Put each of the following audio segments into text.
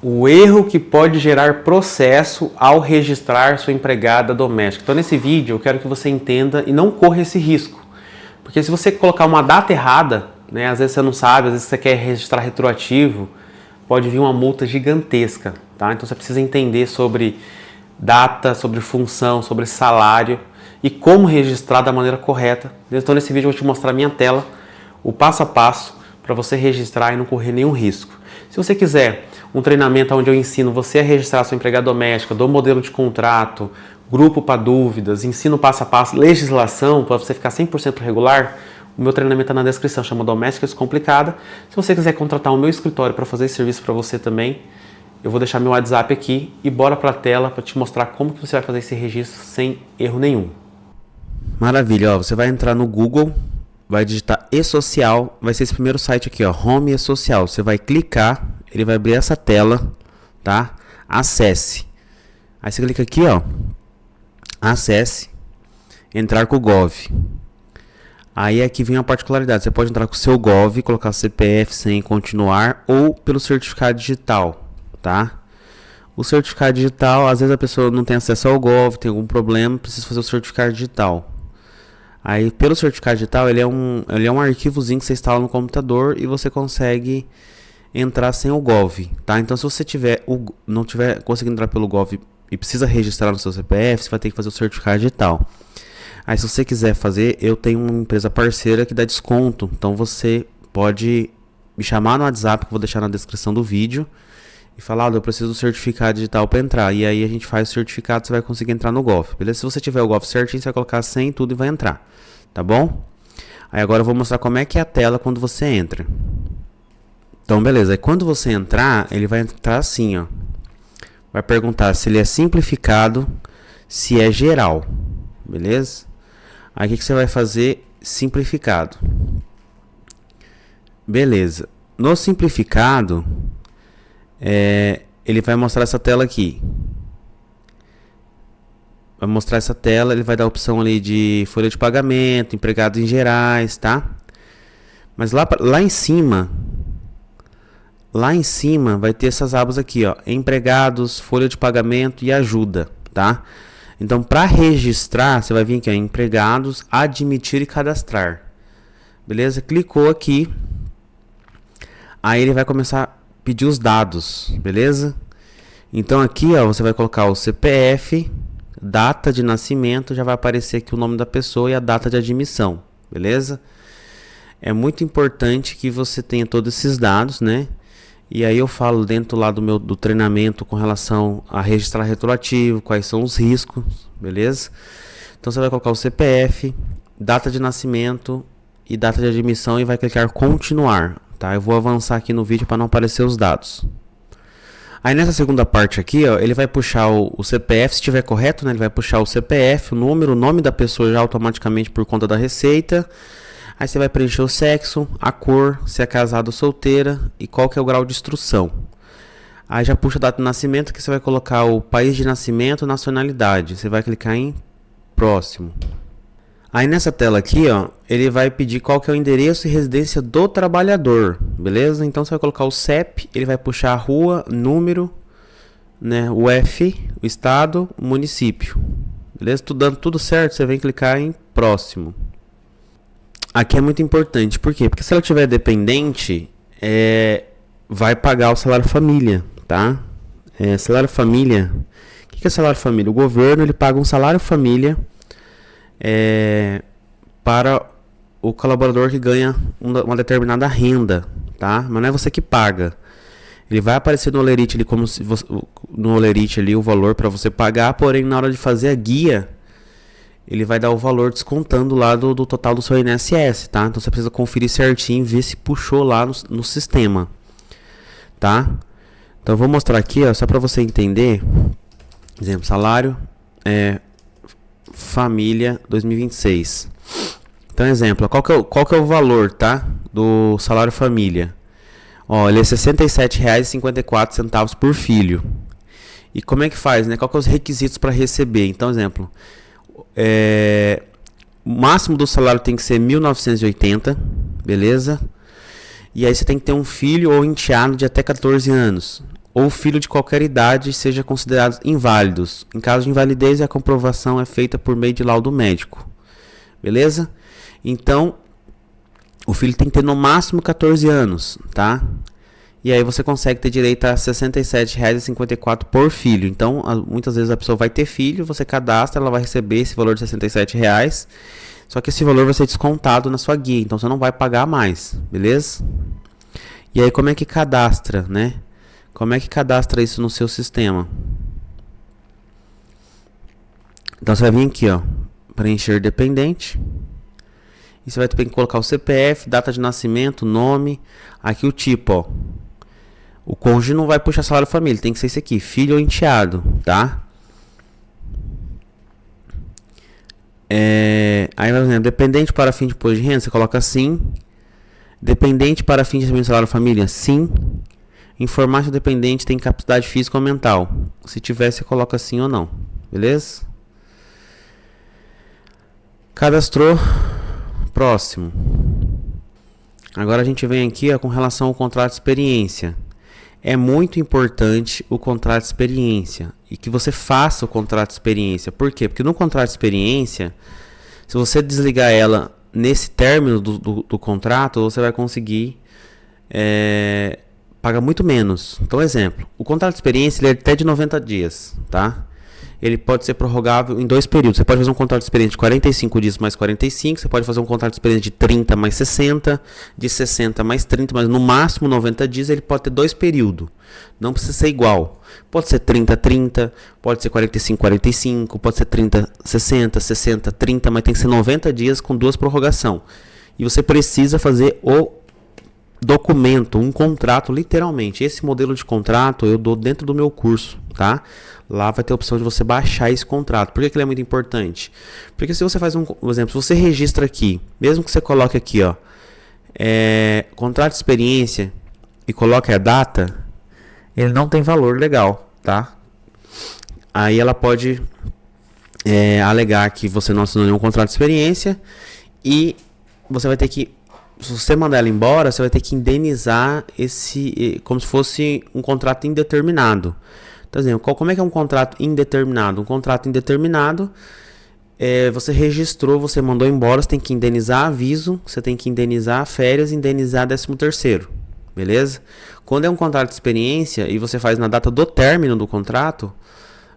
o erro que pode gerar processo ao registrar sua empregada doméstica. Então nesse vídeo eu quero que você entenda e não corra esse risco. Porque se você colocar uma data errada, né, às vezes você não sabe, às vezes você quer registrar retroativo, pode vir uma multa gigantesca, tá? Então você precisa entender sobre data, sobre função, sobre salário e como registrar da maneira correta. Então nesse vídeo eu vou te mostrar a minha tela, o passo a passo para você registrar e não correr nenhum risco. Se você quiser um treinamento onde eu ensino você a registrar sua empregada doméstica, dou modelo de contrato, grupo para dúvidas, ensino passo a passo, legislação para você ficar 100% regular, o meu treinamento está na descrição, chama Doméstica Descomplicada. Se você quiser contratar o meu escritório para fazer esse serviço para você também, eu vou deixar meu WhatsApp aqui e bora para a tela para te mostrar como que você vai fazer esse registro sem erro nenhum. Maravilha, ó, você vai entrar no Google, vai digitar e-social, vai ser esse primeiro site aqui, ó, Home e-social. Você vai clicar, ele vai abrir essa tela, tá? Acesse. Aí você clica aqui, ó, acesse, entrar com o Gov. Aí aqui vem a particularidade, você pode entrar com o seu Gov, colocar o CPF sem continuar ou pelo certificado digital, tá? O certificado digital, às vezes a pessoa não tem acesso ao Gov, tem algum problema, precisa fazer o certificado digital. Aí pelo certificado digital, ele é um arquivozinho que você instala no computador e você consegue entrar sem o Gov, tá? Então se você não tiver conseguindo entrar pelo Gov e precisa registrar no seu CPF, você vai ter que fazer o certificado digital. Aí se você quiser fazer, eu tenho uma empresa parceira que dá desconto, então você pode me chamar no WhatsApp, que eu vou deixar na descrição do vídeo, e falar, eu preciso do certificado digital para entrar, e aí a gente faz o certificado, você vai conseguir entrar no Gov, beleza? Se você tiver o Gov certinho, você vai colocar sem tudo e vai entrar, tá bom? Aí agora eu vou mostrar como é que é a tela quando você entra. Então beleza, aí quando você entrar, ele vai entrar assim, ó. Vai perguntar se ele é simplificado, se é geral, beleza? Aí o que você vai fazer? Simplificado. Beleza. No simplificado, ele vai mostrar essa tela aqui. Vai mostrar essa tela, ele vai dar a opção ali de folha de pagamento, empregados em gerais, tá? Mas lá em cima vai ter essas abas aqui, ó, empregados, folha de pagamento e ajuda, tá? Então, para registrar, você vai vir aqui, ó, empregados, admitir e cadastrar. Beleza? Clicou aqui. Aí ele vai começar a pedir os dados, beleza? Então aqui, ó, você vai colocar o CPF, data de nascimento, já vai aparecer aqui o nome da pessoa e a data de admissão, beleza? É muito importante que você tenha todos esses dados, né? E aí eu falo dentro lá do treinamento com relação a registrar retroativo, quais são os riscos, beleza? Então você vai colocar o CPF, data de nascimento e data de admissão e vai clicar continuar, tá? Eu vou avançar aqui no vídeo para não aparecer os dados. Aí nessa segunda parte aqui, ó, ele vai puxar o CPF, se estiver correto, né? Ele vai puxar o CPF, o número, o nome da pessoa já automaticamente por conta da receita. Aí você vai preencher o sexo, a cor, se é casado ou solteira e qual que é o grau de instrução. Aí já puxa a data de nascimento, que você vai colocar o país de nascimento, nacionalidade. Você vai clicar em próximo. Aí nessa tela aqui, ó, ele vai pedir qual que é o endereço e residência do trabalhador, beleza? Então você vai colocar o CEP, ele vai puxar a rua, número, né, o F, o estado, o município. Beleza? Dando tudo certo, você vem clicar em próximo. Aqui é muito importante, por quê? Porque se ela tiver dependente, vai pagar o salário família, tá? Salário família, o que é salário família? O governo ele paga um salário família para o colaborador que ganha uma determinada renda, tá? Mas não é você que paga. Ele vai aparecer no Olerite ali, como se no Olerite ali o valor para você pagar, porém na hora de fazer a guia, ele vai dar o valor descontando lá do total do seu INSS, tá? Então você precisa conferir certinho, ver se puxou lá no sistema, tá? Então eu vou mostrar aqui, ó, só para você entender. Exemplo, salário família 2026. Então exemplo, qual que é o valor, tá? Do salário família. Ó, ele é R$ 67,54 por filho. E como é que faz, né? Qual que é os requisitos para receber? Então exemplo, o máximo do salário tem que ser 1.980, beleza? E aí você tem que ter um filho ou enteado de até 14 anos. ou filho de qualquer idade sejam considerados inválidos. Em caso de invalidez, a comprovação é feita por meio de laudo médico. Beleza? Então, o filho tem que ter no máximo 14 anos, tá? E aí você consegue ter direito a R$ 67,54 por filho. Então, muitas vezes a pessoa vai ter filho, você cadastra, ela vai receber esse valor de R$ 67,00. Só que esse valor vai ser descontado na sua guia, então você não vai pagar mais, beleza? E aí como é que cadastra, né? Como é que cadastra isso no seu sistema? Então você vai vir aqui, ó, preencher dependente. E você vai ter que colocar o CPF, data de nascimento, nome, aqui o tipo, ó. O cônjuge não vai puxar salário família, tem que ser esse aqui, filho ou enteado, tá? Aí, por exemplo, dependente para fim de imposto de renda, você coloca sim. Dependente para fim de recebimento de salário família, sim. Informar se o dependente tem capacidade física ou mental. Se tiver, você coloca sim ou não, beleza? Cadastrou. Próximo. Agora a gente vem aqui, ó, com relação ao contrato de experiência. É muito importante o contrato de experiência e que você faça o contrato de experiência. Por quê? Porque no contrato de experiência, se você desligar ela nesse término do contrato, você vai conseguir pagar muito menos. Então, exemplo, o contrato de experiência ele é até de 90 dias, tá? Ele pode ser prorrogável em 2 períodos. Você pode fazer um contrato de experiência de 45 dias mais 45, você pode fazer um contrato de experiência de 30 mais 60, de 60 mais 30, mas no máximo 90 dias ele pode ter 2 períodos. Não precisa ser igual. Pode ser 30, 30, pode ser 45, 45, pode ser 30, 60, 60, 30, mas tem que ser 90 dias com 2 prorrogação. E você precisa fazer o documento, um contrato, literalmente. Esse modelo de contrato eu dou dentro do meu curso, tá? Lá vai ter a opção de você baixar esse contrato. Por que ele é muito importante? Porque se você faz por exemplo, se você registra aqui, mesmo que você coloque aqui, ó, contrato de experiência e coloque a data, ele não tem valor legal, tá? Aí ela pode alegar que você não assinou nenhum contrato de experiência e você vai ter que, se você mandar ela embora, você vai ter que indenizar como se fosse um contrato indeterminado. Por exemplo, como é que é um contrato indeterminado? Um contrato indeterminado, você registrou, você mandou embora, você tem que indenizar aviso, você tem que indenizar férias, indenizar 13º, beleza? Quando é um contrato de experiência e você faz na data do término do contrato,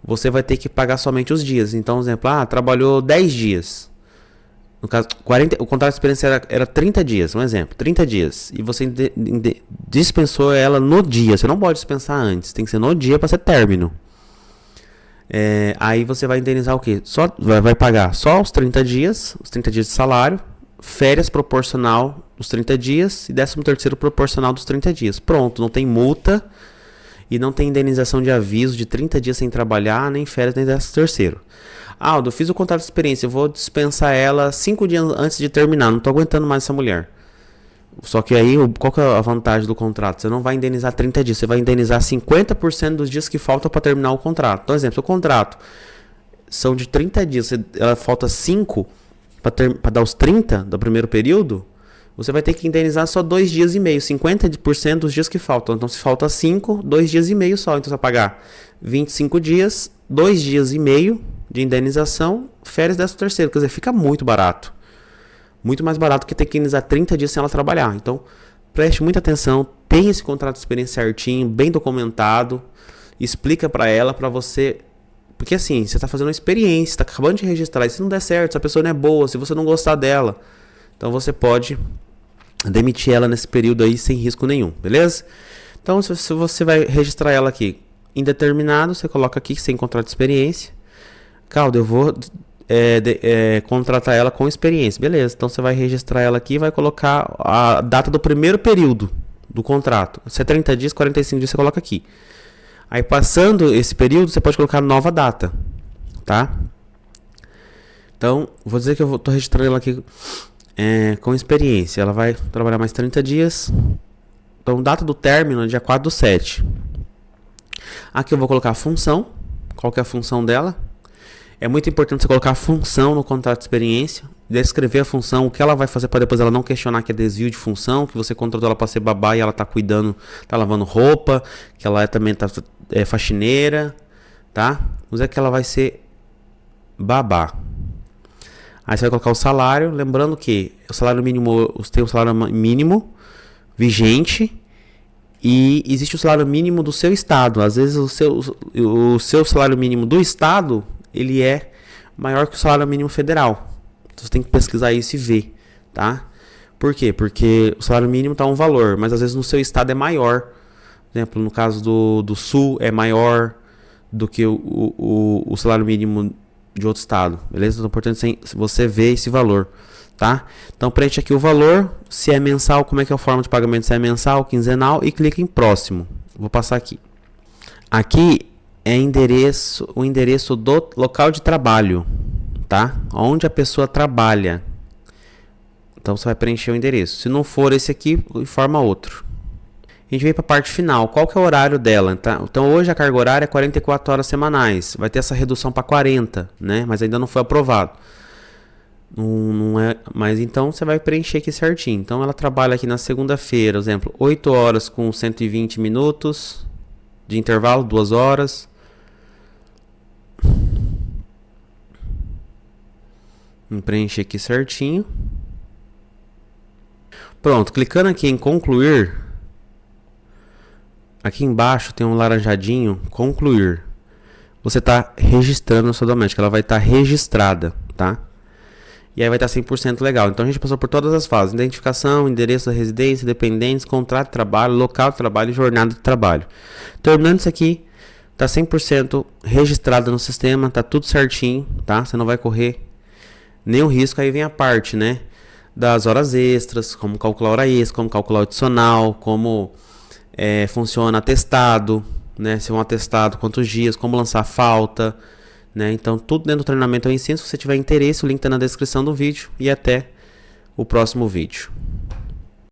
você vai ter que pagar somente os dias. Então, por exemplo, trabalhou 10 dias. No caso, o contrato de experiência era 30 dias, um exemplo, 30 dias. E você dispensou ela no dia. Você não pode dispensar antes, tem que ser no dia para ser término. Aí você vai indenizar o quê? Vai pagar só os 30 dias de salário, férias proporcional dos 30 dias e 13º proporcional dos 30 dias. Pronto, não tem multa e não tem indenização de aviso de 30 dias sem trabalhar, nem férias, nem 13º. Aldo, eu fiz o contrato de experiência, eu vou dispensar ela 5 dias antes de terminar, não estou aguentando mais essa mulher. Só que aí, qual que é a vantagem do contrato? Você não vai indenizar 30 dias, você vai indenizar 50% dos dias que faltam para terminar o contrato. Então, exemplo, o contrato são de 30 dias, ela falta 5 para dar os 30 do primeiro período, você vai ter que indenizar só 2 dias e meio, 50% dos dias que faltam. Então, se falta 5, 2 dias e meio só. Então, você vai pagar 25 dias, 2 dias e meio de indenização, férias 13º. Quer dizer, fica muito barato. Muito mais barato que ter que indenizar 30 dias sem ela trabalhar. Então, preste muita atenção, tenha esse contrato de experiência certinho, bem documentado, explica para ela, para você. Porque assim, você está fazendo uma experiência, está acabando de registrar, e se não der certo, se a pessoa não é boa, se você não gostar dela, então você pode demitir ela nesse período aí sem risco nenhum, beleza? Então, se você vai registrar ela aqui indeterminado, você coloca aqui sem contrato de experiência. Caldo, eu vou contratar ela com experiência, beleza? Então você vai registrar ela aqui e vai colocar a data do primeiro período do contrato. Se é 30 dias, 45 dias, você coloca aqui. Aí passando esse período, você pode colocar nova data, tá? Então, vou dizer que eu estou registrando ela aqui com experiência. Ela vai trabalhar mais 30 dias. Então, data do término é dia 4/7. Aqui eu vou colocar a função. Qual que é a função dela? É muito importante você colocar a função no contrato de experiência, descrever a função, o que ela vai fazer para depois ela não questionar que é desvio de função, que você contratou ela para ser babá e ela tá cuidando, tá lavando roupa, que ela também tá faxineira, tá? Mas é que ela vai ser babá. Aí você vai colocar o salário, lembrando que o salário mínimo, tem o salário mínimo vigente e existe o salário mínimo do seu estado. Às vezes o seu salário mínimo do estado, ele é maior que o salário mínimo federal. Então você tem que pesquisar isso e ver, tá? Por quê? Porque o salário mínimo está um valor, mas às vezes no seu estado é maior. Por exemplo, no caso do Sul é maior do que o salário mínimo de outro estado, beleza? Então é importante você ver esse valor, tá? Então preenche aqui o valor, se é mensal, como é que é a forma de pagamento, se é mensal, quinzenal, e clica em próximo. Vou passar aqui. Aqui é o endereço do local de trabalho, tá? Onde a pessoa trabalha. Então você vai preencher o endereço. Se não for esse aqui, informa outro. A gente vem para a parte final. Qual que é o horário dela? Tá? Então hoje a carga horária é 44 horas semanais. Vai ter essa redução para 40, né? Mas ainda não foi aprovado. Não é, mas então você vai preencher aqui certinho. Então ela trabalha aqui na segunda-feira, por exemplo, 8 horas com 120 minutos de intervalo, 2 horas. Vou preencher aqui certinho. Pronto, clicando aqui em concluir. Aqui embaixo tem um laranjadinho, concluir. Você está registrando a sua doméstica, ela vai estar registrada, tá? E aí vai estar 100% legal. Então a gente passou por todas as fases: identificação, endereço da residência, dependentes, contrato de trabalho, local de trabalho e jornada de trabalho. Terminando isso aqui, está 100% registrado no sistema, está tudo certinho, tá? Você não vai correr nenhum risco. Aí vem a parte, né, das horas extras, como calcular hora extra, como calcular o adicional, como funciona atestado, né? Se é um atestado, quantos dias, como lançar falta, né? Então tudo dentro do treinamento eu ensino. Se você tiver interesse, o link está na descrição do vídeo. E até o próximo vídeo.